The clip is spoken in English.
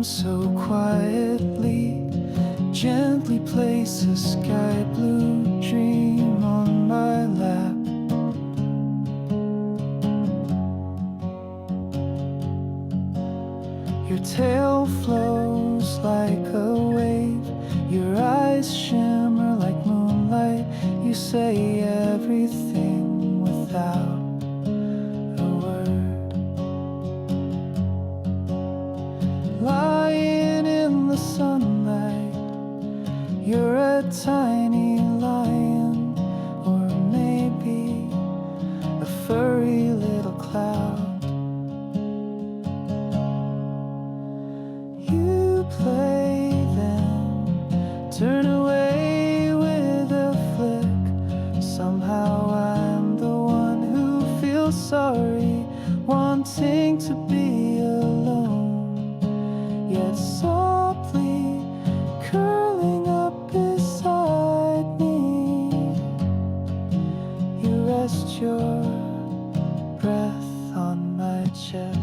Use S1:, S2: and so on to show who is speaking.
S1: come so quietly, gently place a sky blue dream on my lap. Your tail flows like a wave, your eyes shimmer like moonlight. You say everything without a word. Lying in the sunlight, you're a tiny lion, or maybe a furry little cloud. You play, then turn away with a flick. Somehow I'm the one who feels sorry, wanting to be alone, yet softly curling up beside me. You rest your breath on my chest.